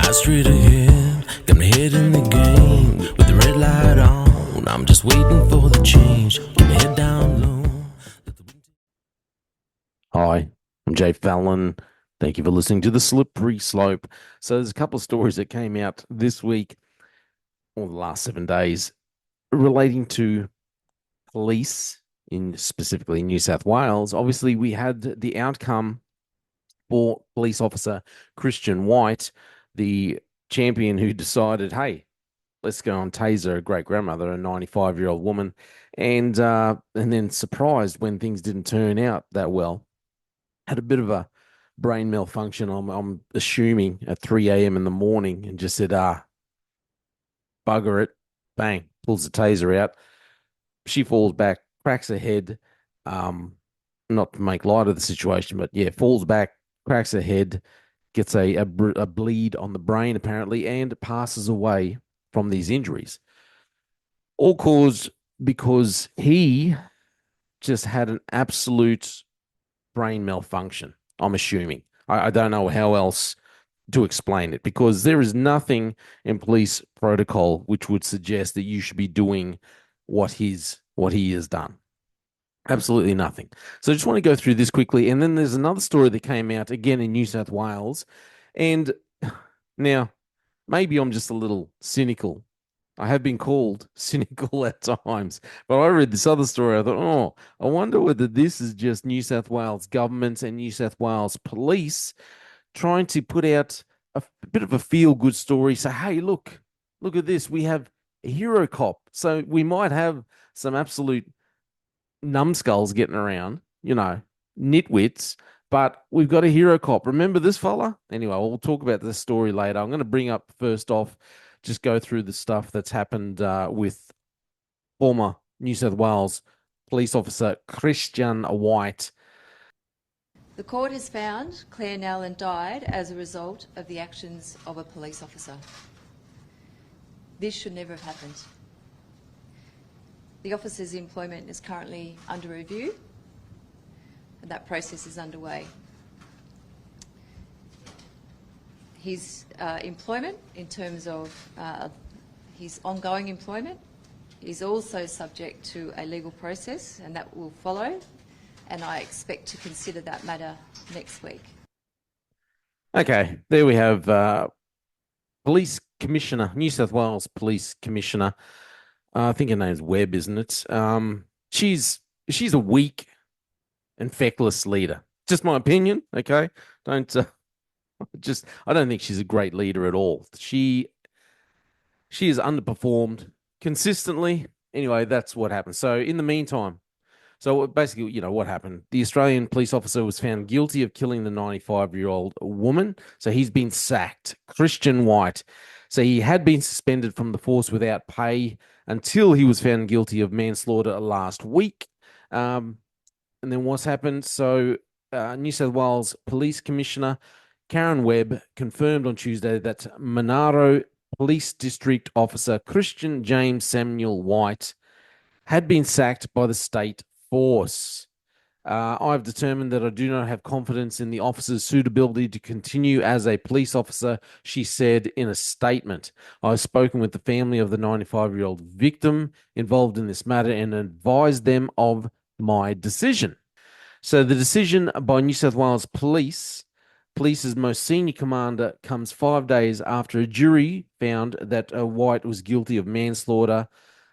High street ahead, got my head in the game. With the red light on, I'm just waiting for the change. Keep my head down low. Hi, I'm Jay Fallon. Thank you for listening to The Slippery Slope. So, there's a couple of stories that came out this week or the last 7 days relating to police in specifically New South Wales. Obviously, we had the outcome for police officer Christian White, the champion who decided, hey, let's go on Taser a great grandmother, a 95-year-old woman, and then surprised when things didn't turn out that well. Had a bit of a brain malfunction. I'm assuming at 3 a.m. in the morning, and just said, bugger it, bang, pulls the taser out. She falls back, cracks her head. Um, Not to make light of the situation, but yeah, falls back, cracks her head, gets a bleed on the brain apparently, and passes away from these injuries. All caused because he just had an absolute brain malfunction. I'm assuming. I don't know how else to explain it because there is nothing in police protocol which would suggest that you should be doing what he has done. Absolutely nothing. So I just want to go through this quickly. And then there's another story that came out again in New South Wales. And now maybe I'm just a little cynical. I have been called cynical at times, but I read this other story. I thought, oh, I wonder whether this is just New South Wales government and New South Wales police trying to put out a bit of a feel good story. Say, hey, look at this. We have a hero cop. So we might have some absolute numbskulls getting around, nitwits, but we've got a hero cop. Remember this fella? Anyway, we'll talk about this story later. I'm going to bring up first off, just go through the stuff that's happened with former New South Wales police officer Christian White. The court has found Claire Nowlan died as a result of the actions of a police officer. This should never have happened. The officer's employment is currently under review, and that process is underway. His employment, in terms of his ongoing employment, is also subject to a legal process, and that will follow, and I expect to consider that matter next week. Okay, there we have police commissioner, New South Wales police commissioner. I think her name's Webb, isn't it? She's a weak and feckless leader. Just my opinion. Okay, don't I don't think she's a great leader at all. She has underperformed consistently. Anyway, that's what happened. So in the meantime, so basically, what happened? The Australian police officer was found guilty of killing the 95-year-old woman. So he's been sacked. Christian White. So he had been suspended from the force without pay until he was found guilty of manslaughter last week. And then what's happened? So New South Wales Police Commissioner Karen Webb confirmed on Tuesday that Monaro Police District Officer Christian James Samuel White had been sacked by the state force. I've determined that I do not have confidence in the officer's suitability to continue as a police officer, she said in a statement. I've spoken with the family of the 95-year-old victim involved in this matter and advised them of my decision. So the decision by New South Wales Police's most senior commander, comes 5 days after a jury found that White was guilty of manslaughter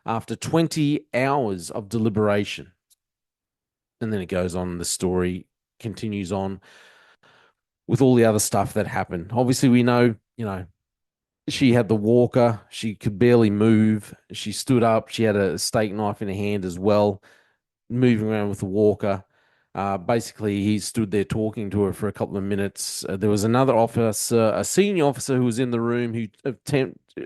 after 20 hours of deliberation. And then it goes on, the story continues on with all the other stuff that happened. Obviously, we know, she had the walker. She could barely move. She stood up. She had a steak knife in her hand as well, moving around with the walker. Basically, he stood there talking to her for a couple of minutes. There was another officer, a senior officer who was in the room who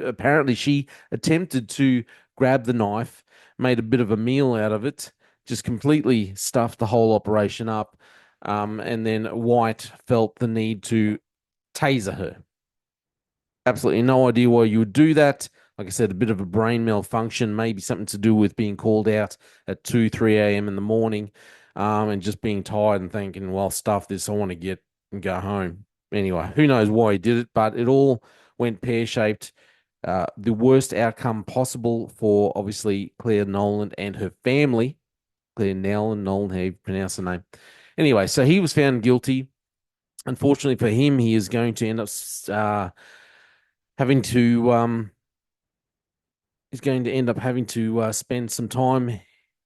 apparently she attempted to grab the knife, made a bit of a meal out of it, just completely stuffed the whole operation up. And then White felt the need to taser her. Absolutely no idea why you would do that. Like I said, a bit of a brain malfunction, maybe something to do with being called out at 2, 3 a.m. in the morning, and just being tired and thinking, well, stuff this, I want to get and go home. Anyway, who knows why he did it, but it all went pear-shaped. The worst outcome possible for obviously Claire Nolan and her family. Claire Nolan, how you pronounce the name. Anyway, so he was found guilty. Unfortunately for him, he is going to end up having to spend some time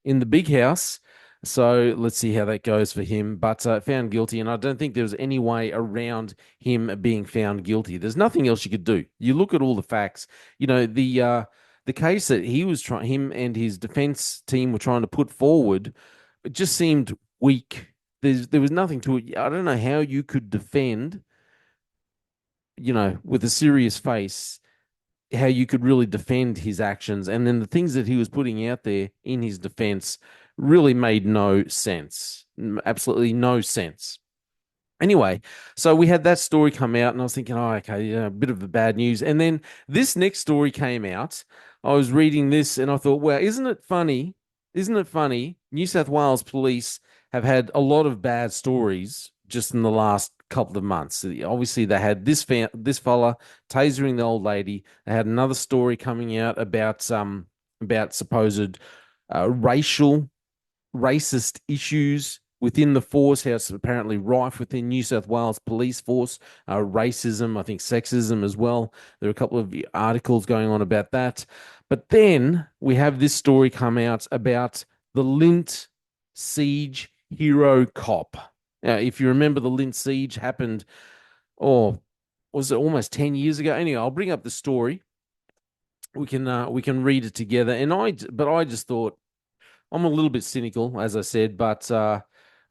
in the big house. So let's see how that goes for him. But found guilty, and I don't think there was any way around him being found guilty. There's nothing else you could do. You look at all the facts. You know, the case that him and his defense team were trying to put forward, it just seemed weak. There was nothing to it. I don't know how you could defend, with a serious face, how you could really defend his actions. And then the things that he was putting out there in his defense really made no sense. Absolutely no sense. Anyway, so we had that story come out, and I was thinking, oh, okay, a bit of the bad news. And then this next story came out. I was reading this, and I thought, well, isn't it funny? Isn't it funny? New South Wales police have had a lot of bad stories just in the last couple of months. Obviously, they had this fella tasering the old lady. They had another story coming out about supposed racist issues within the force, how it's apparently rife within New South Wales police force, racism, I think sexism as well. There are a couple of articles going on about that. But then we have this story come out about the Lint siege hero cop. Now, if you remember, the Lint siege happened, was it almost 10 years ago? Anyway, I'll bring up the story. We can read it together. But I just thought, I'm a little bit cynical, as I said, but I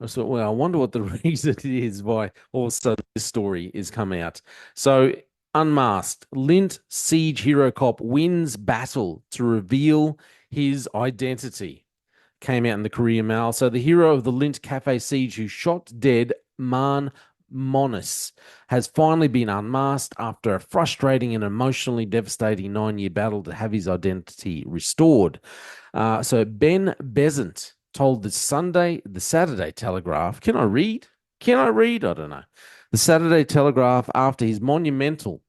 thought, well, I wonder what the reason is why all of a sudden this story is come out. So, unmasked, Lint siege hero cop wins battle to reveal his identity. Came out in the Courier Mail. So, the hero of the Lint Cafe siege who shot dead Man Monis has finally been unmasked after a frustrating and emotionally devastating 9-year battle to have his identity restored. So Ben Besant told the Saturday Telegraph. Can I read? I don't know. The Saturday Telegraph after his monumental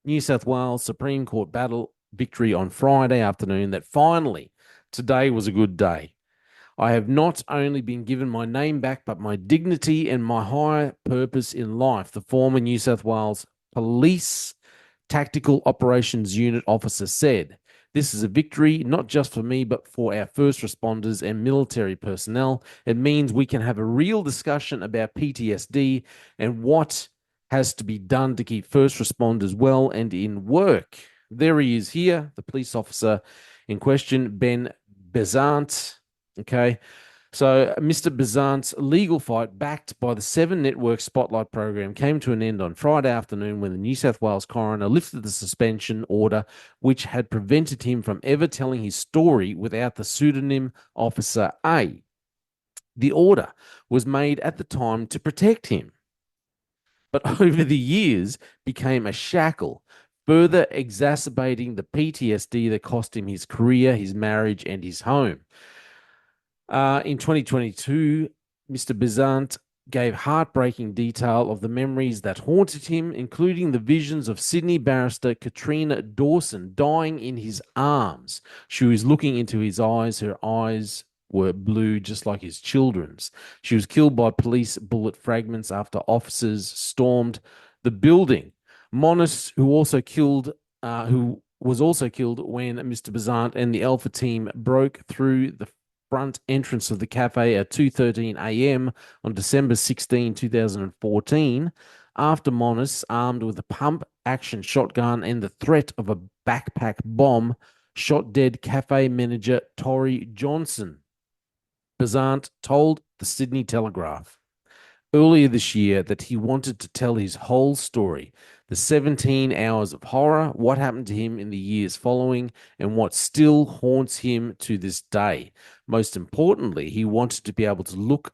New South Wales Supreme Court battle victory on Friday afternoon that finally today was a good day. I have not only been given my name back, but my dignity and my higher purpose in life, the former New South Wales Police Tactical Operations Unit officer said. This is a victory, not just for me, but for our first responders and military personnel. It means we can have a real discussion about PTSD and what has to be done to keep first responders well and in work. There he is here, the police officer in question, Ben Besant. Okay. So Mr. Besant's legal fight, backed by the 7 Network Spotlight program, came to an end on Friday afternoon when the New South Wales coroner lifted the suspension order, which had prevented him from ever telling his story without the pseudonym Officer A. The order was made at the time to protect him, but over the years became a shackle, further exacerbating the PTSD that cost him his career, his marriage, and his home. In 2022, Mr. Besant gave heartbreaking detail of the memories that haunted him, including the visions of Sydney barrister Katrina Dawson dying in his arms. She was looking into his eyes. Her eyes were blue, just like his children's. She was killed by police bullet fragments after officers stormed the building. Monis, who was also killed when Mr. Besant and the Alpha team broke through the front entrance of the cafe at 2:13 a.m. on December 16, 2014, after Monis, armed with a pump-action shotgun and the threat of a backpack bomb, shot dead cafe manager Tori Johnson. Besant told the Sydney Telegraph earlier this year that he wanted to tell his whole story, the 17 hours of horror, what happened to him in the years following, and what still haunts him to this day. Most importantly, he wanted to be able to look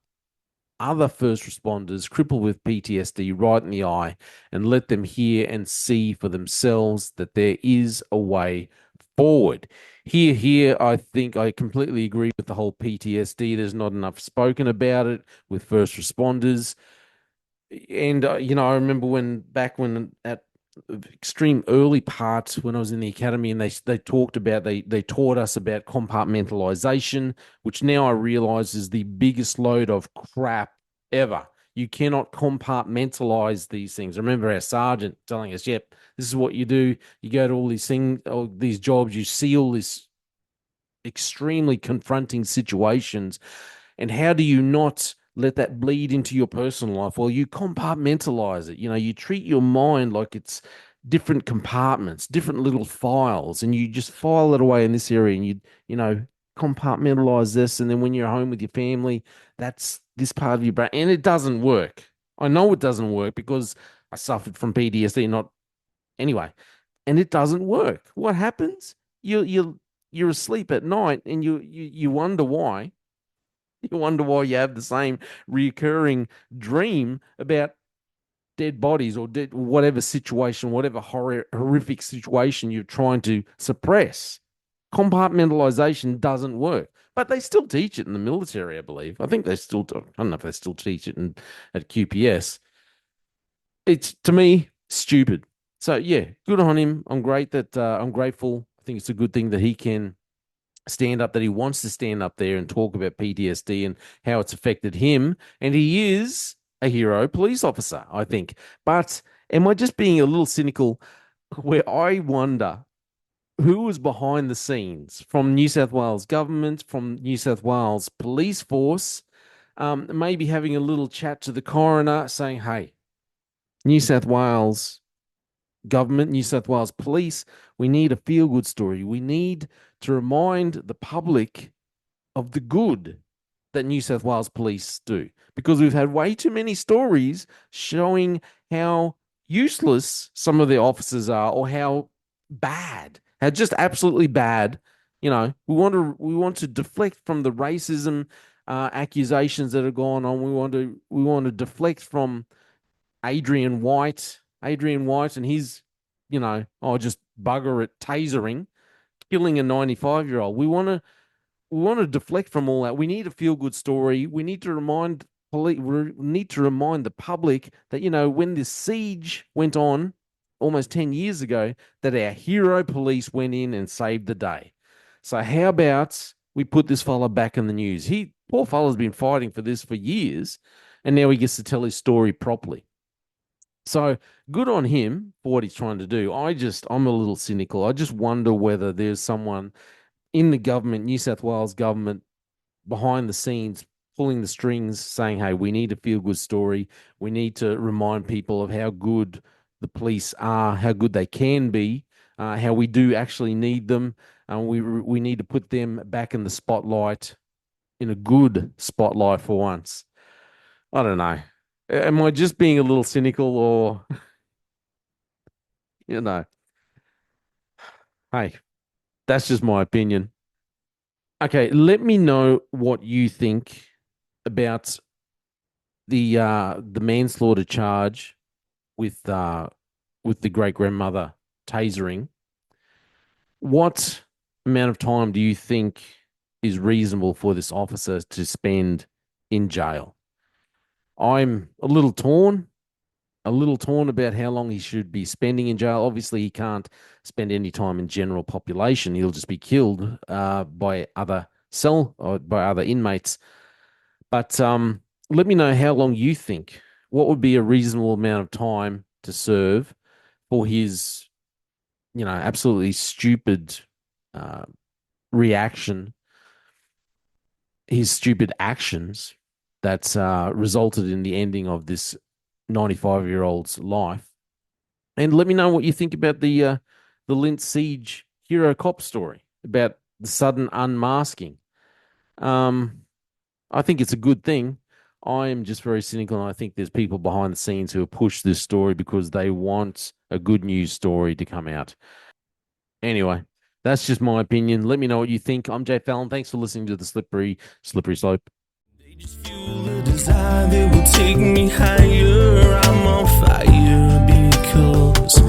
other first responders crippled with PTSD right in the eye and let them hear and see for themselves that there is a way forward. Here, I think I completely agree with the whole PTSD. There's not enough spoken about it with first responders. And, I remember when extreme early part when I was in the academy, and they talked about they taught us about compartmentalization, which now I realize is the biggest load of crap ever. You cannot compartmentalize these things. I remember our sergeant telling us, "Yep, this is what you do. You go to all these things, all these jobs. You see all this extremely confronting situations, and how do you not let that bleed into your personal life? Well, you compartmentalize it. You treat your mind like it's different compartments, different little files, and you just file it away in this area, and you compartmentalize this, and then when you're home with your family, that's this part of your brain, and it doesn't work. I know it doesn't work because I suffered from PTSD, not anyway, and it doesn't work. What happens? You're asleep at night, and you wonder why. You wonder why you have the same recurring dream about dead bodies or dead, whatever situation, whatever horrific situation you're trying to suppress. Compartmentalization doesn't work, but they still teach it in the military, I believe. I think they still do. I don't know if they still teach it at QPS. It's, to me, stupid. So yeah, good on him. I'm grateful. I think it's a good thing that he can stand up, that he wants to stand up there and talk about PTSD and how it's affected him. And he is a hero police officer, I think. But am I just being a little cynical where I wonder who was behind the scenes from New South Wales government, from New South Wales police force, maybe having a little chat to the coroner saying, hey, New South Wales government, New South Wales police, we need a feel-good story. We need to remind the public of the good that New South Wales police do, because we've had way too many stories showing how useless some of the officers are, or how bad, how just absolutely bad. We want to deflect from the racism accusations that are going on. We want to deflect from Adrian White and his, just bugger at tasering, killing a 95-year-old. We want to deflect from all that. We need a feel-good story. We need to remind the public that, when this siege went on almost 10 years ago, that our hero police went in and saved the day. So how about we put this fella back in the news? Poor fella's been fighting for this for years, and now he gets to tell his story properly. So good on him for what he's trying to do. I'm a little cynical. I just wonder whether there's someone in the government, New South Wales government, behind the scenes, pulling the strings, saying, hey, we need a feel-good story. We need to remind people of how good the police are, how good they can be, how we do actually need them. We need to put them back in the spotlight, in a good spotlight for once. I don't know. Am I just being a little cynical, or, hey, that's just my opinion. Okay, let me know what you think about the manslaughter charge with the great grandmother tasering. What amount of time do you think is reasonable for this officer to spend in jail? I'm a little torn about how long he should be spending in jail. Obviously, he can't spend any time in general population. He'll just be killed by other inmates. But let me know how long you think. What would be a reasonable amount of time to serve for his, absolutely stupid reaction, his stupid actions that's resulted in the ending of this 95-year-old's life. And let me know what you think about the Lindt Siege hero cop story, about the sudden unmasking. I think it's a good thing. I am just very cynical, and I think there's people behind the scenes who have pushed this story because they want a good news story to come out. Anyway, that's just my opinion. Let me know what you think. I'm Jay Fallon. Thanks for listening to the Slippery Slope. Just fuel a desire that will take me higher. I'm on fire because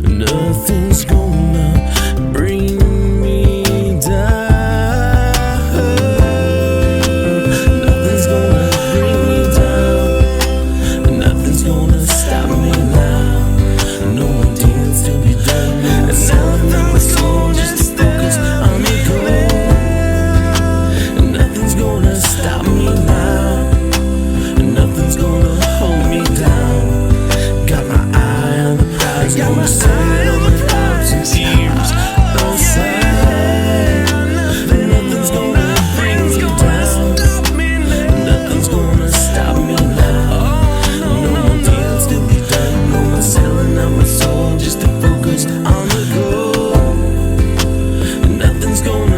nothing's gonna bring me down. Nothing's gonna bring me down. Nothing's gonna stop me now. No one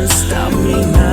stop me now.